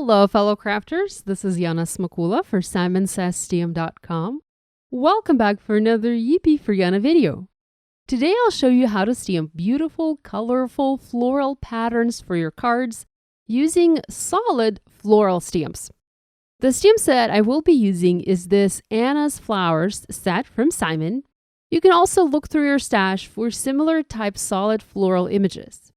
Hello, fellow crafters. This is Yana Smakula for SimonsSSBLOCK. Welcome back for another Yippee for Yana video. Today I'll show you how to stamp beautiful, colorful floral patterns for your cards using solid floral stamps. The stamp set I will be using is this Anna's Flowers set from Simon. You can also look through your stash for similar type solid floral images.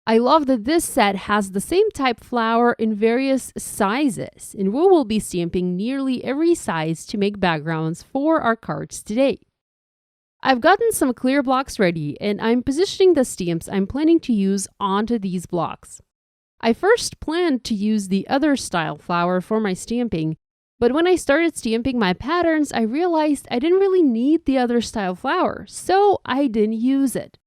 I love that this set has the same type flower in various sizes, and we will be stamping nearly every size to make backgrounds for our cards today. I've gotten some clear blocks ready, and I'm positioning the stamps I'm planning to use onto these blocks. I first planned to use the other style flower for my stamping, but when I started stamping my patterns, I realized I didn't really need the other style flower, so I didn't use it.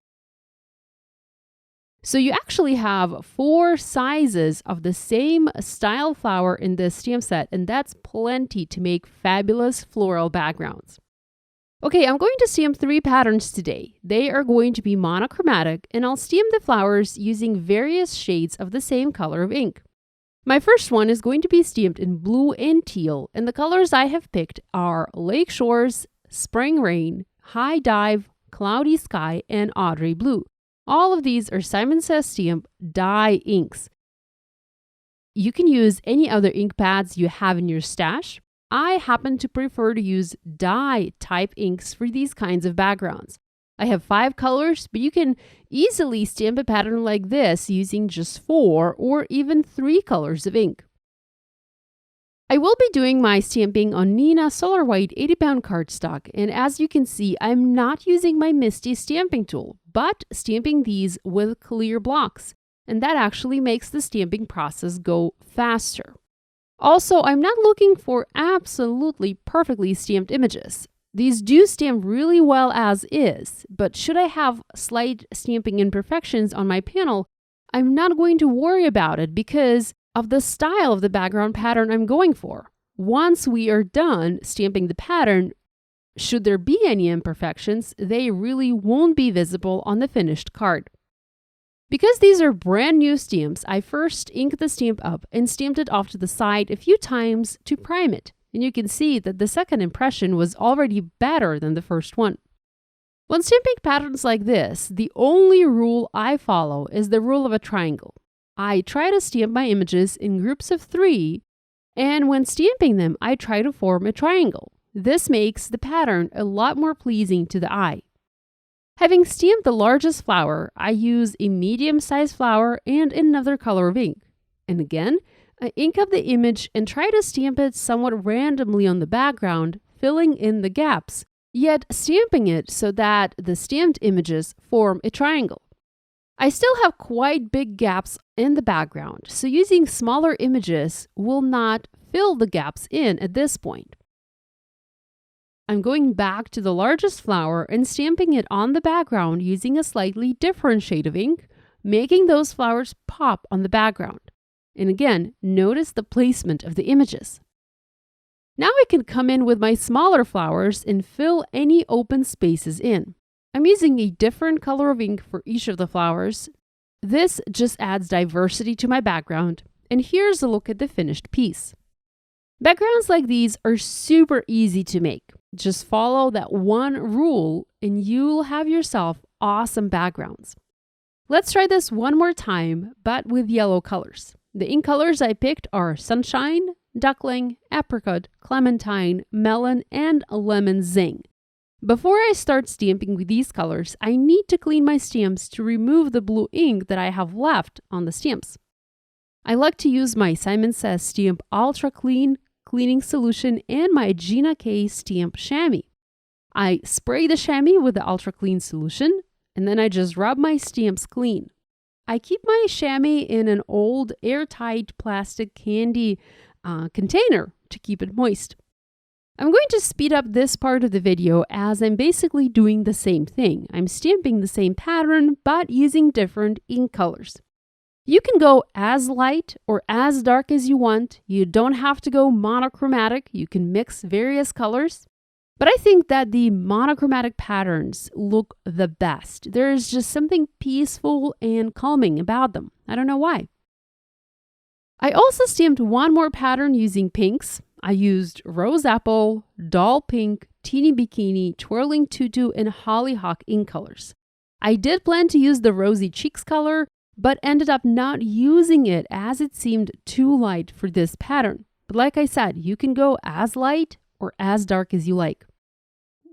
So you actually have 4 sizes of the same style flower in this stamp set, and that's plenty to make fabulous floral backgrounds. Okay, I'm going to stamp 3 patterns today. They are going to be monochromatic, and I'll stamp the flowers using various shades of the same color of ink. My first one is going to be stamped in blue and teal, and the colors I have picked are Lake Shores, Spring Rain, High Dive, Cloudy Sky, and Audrey Blue. All of these are Simon Says Stamp dye inks. You can use any other ink pads you have in your stash. I happen to prefer to use dye type inks for these kinds of backgrounds. I have 5 colors, but you can easily stamp a pattern like this using just 4 or even 3 colors of ink. I will be doing my stamping on Neenah Solar White 80-pound cardstock, and as you can see, I'm not using my Misty stamping tool, but stamping these with clear blocks, and that actually makes the stamping process go faster. Also, I'm not looking for absolutely perfectly stamped images. These do stamp really well as is, but should I have slight stamping imperfections on my panel, I'm not going to worry about it because of the style of the background pattern I'm going for. Once we are done stamping the pattern, should there be any imperfections, they really won't be visible on the finished card. Because these are brand new stamps, I first inked the stamp up and stamped it off to the side a few times to prime it. And you can see that the second impression was already better than the first one. When stamping patterns like this, the only rule I follow is the rule of a triangle. I try to stamp my images in groups of 3, and when stamping them, I try to form a triangle. This makes the pattern a lot more pleasing to the eye. Having stamped the largest flower, I use a medium-sized flower and another color of ink. And again, I ink up the image and try to stamp it somewhat randomly on the background, filling in the gaps, yet stamping it so that the stamped images form a triangle. I still have quite big gaps in the background, so using smaller images will not fill the gaps in at this point. I'm going back to the largest flower and stamping it on the background using a slightly different shade of ink, making those flowers pop on the background. And again, notice the placement of the images. Now I can come in with my smaller flowers and fill any open spaces in. I'm using a different color of ink for each of the flowers. This just adds diversity to my background, and here's a look at the finished piece. Backgrounds like these are super easy to make. Just follow that one rule and you'll have yourself awesome backgrounds. Let's try this one more time, but with yellow colors. The ink colors I picked are Sunshine, Duckling, Apricot, Clementine, Melon, and Lemon Zing. Before I start stamping with these colors, I need to clean my stamps to remove the blue ink that I have left on the stamps. I like to use my Simon Says Stamp Ultra Clean cleaning solution and my Gina K stamp chamois. I spray the chamois with the Ultra Clean solution, and then I just rub my stamps clean. I keep my chamois in an old airtight plastic candy container to keep it moist. I'm going to speed up this part of the video as I'm basically doing the same thing. I'm stamping the same pattern, but using different ink colors. You can go as light or as dark as you want. You don't have to go monochromatic. You can mix various colors. But I think that the monochromatic patterns look the best. There's just something peaceful and calming about them. I don't know why. I also stamped one more pattern using pinks. I used Rose Apple, Doll Pink, Teeny Bikini, Twirling Tutu, and Hollyhock ink colors. I did plan to use the Rosy Cheeks color, but ended up not using it as it seemed too light for this pattern. But like I said, you can go as light or as dark as you like.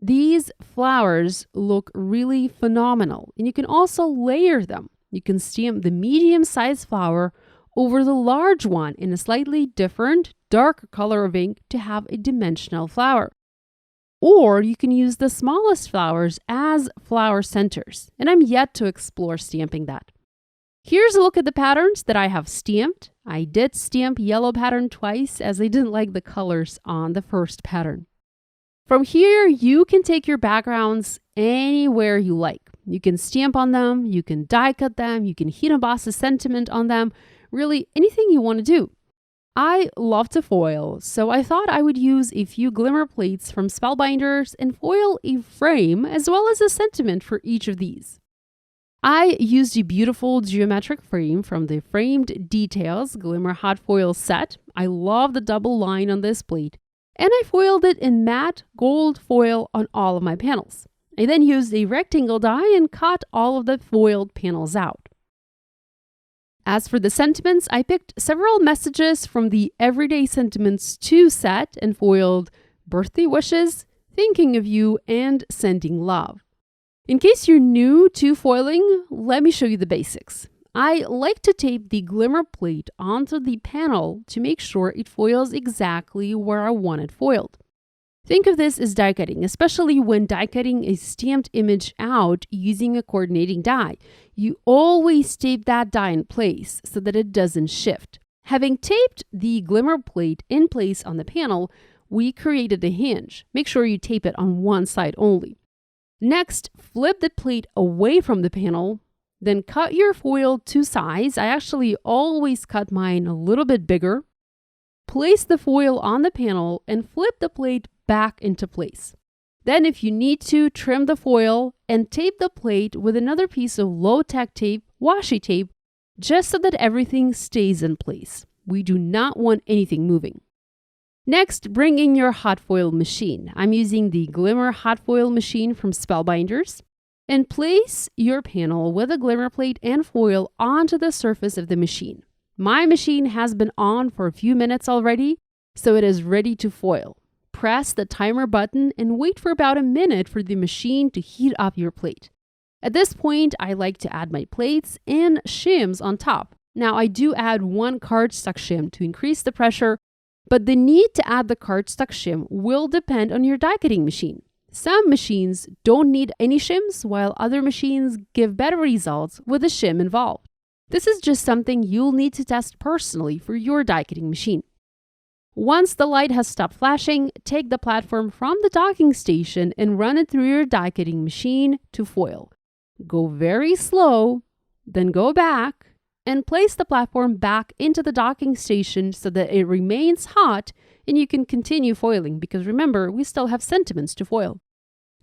These flowers look really phenomenal, and you can also layer them. You can stamp the medium-sized flower over the large one in a slightly different, darker color of ink to have a dimensional flower. Or you can use the smallest flowers as flower centers, and I'm yet to explore stamping that. Here's a look at the patterns that I have stamped. I did stamp yellow pattern twice as I didn't like the colors on the first pattern. From here, you can take your backgrounds anywhere you like. You can stamp on them, you can die cut them, you can heat emboss a sentiment on them, really anything you want to do. I love to foil, so I thought I would use a few glimmer plates from Spellbinders and foil a frame as well as a sentiment for each of these. I used a beautiful geometric frame from the Framed Details Glimmer Hot Foil set. I love the double line on this plate, and I foiled it in matte gold foil on all of my panels. I then used a rectangle die and cut all of the foiled panels out. As for the sentiments, I picked several messages from the Everyday Sentiments 2 set and foiled Birthday Wishes, Thinking of You, and Sending Love. In case you're new to foiling, let me show you the basics. I like to tape the glimmer plate onto the panel to make sure it foils exactly where I want it foiled. Think of this as die cutting, especially when die cutting a stamped image out using a coordinating die. You always tape that die in place so that it doesn't shift. Having taped the glimmer plate in place on the panel, we created a hinge. Make sure you tape it on one side only. Next, flip the plate away from the panel, then cut your foil to size. I actually always cut mine a little bit bigger. Place the foil on the panel and flip the plate back into place. Then if you need to, trim the foil and tape the plate with another piece of low-tech tape, washi tape, just so that everything stays in place. We do not want anything moving. Next, bring in your hot foil machine. I'm using the Glimmer hot foil machine from Spellbinders. And place your panel with a glimmer plate and foil onto the surface of the machine. My machine has been on for a few minutes already, so it is ready to foil. Press the timer button and wait for about a minute for the machine to heat up your plate. At this point, I like to add my plates and shims on top. Now, I do add one cardstock shim to increase the pressure, but the need to add the cardstock shim will depend on your die cutting machine. Some machines don't need any shims, while other machines give better results with a shim involved. This is just something you'll need to test personally for your die cutting machine. Once the light has stopped flashing, take the platform from the docking station and run it through your die cutting machine to foil. Go very slow, then go back and place the platform back into the docking station so that it remains hot and you can continue foiling, because remember, we still have sentiments to foil.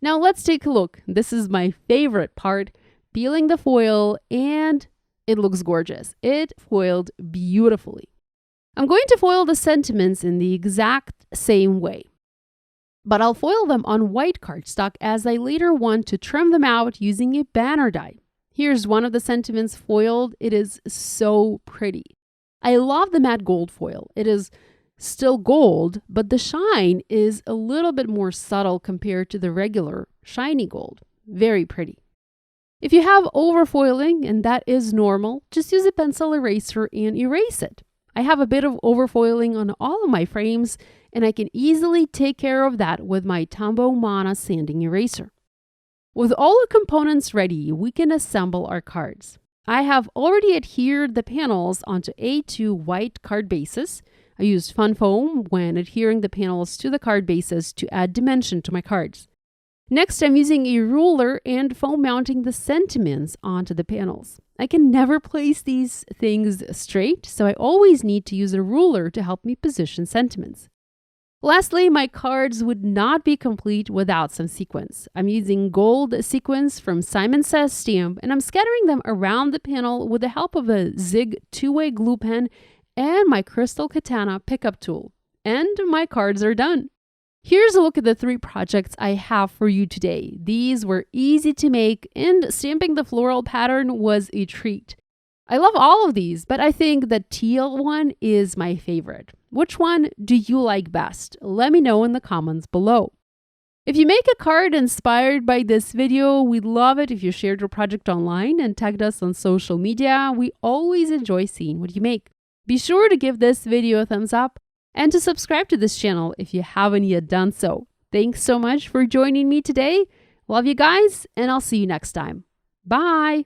Now let's take a look. This is my favorite part, peeling the foil, and it looks gorgeous. It foiled beautifully. I'm going to foil the sentiments in the exact same way, but I'll foil them on white cardstock as I later want to trim them out using a banner die. Here's one of the sentiments foiled. It is so pretty. I love the matte gold foil. It is still gold, but the shine is a little bit more subtle compared to the regular shiny gold. Very pretty. If you have overfoiling, and that is normal, just use a pencil eraser and erase it. I have a bit of overfoiling on all of my frames, and I can easily take care of that with my Tombow Mana sanding eraser. With all the components ready, we can assemble our cards. I have already adhered the panels onto A2 white card bases. I used fun foam when adhering the panels to the card bases to add dimension to my cards. Next, I'm using a ruler and foam mounting the sentiments onto the panels. I can never place these things straight, so I always need to use a ruler to help me position sentiments. Lastly, my cards would not be complete without some sequins. I'm using gold sequins from Simon Says Stamp, and I'm scattering them around the panel with the help of a Zig two-way glue pen and my crystal katana pickup tool. And my cards are done. Here's a look at the 3 projects I have for you today. These were easy to make, and stamping the floral pattern was a treat. I love all of these, but I think the teal one is my favorite. Which one do you like best? Let me know in the comments below. If you make a card inspired by this video, we'd love it if you shared your project online and tagged us on social media. We always enjoy seeing what you make. Be sure to give this video a thumbs up and to subscribe to this channel if you haven't yet done so. Thanks so much for joining me today. Love you guys, and I'll see you next time. Bye!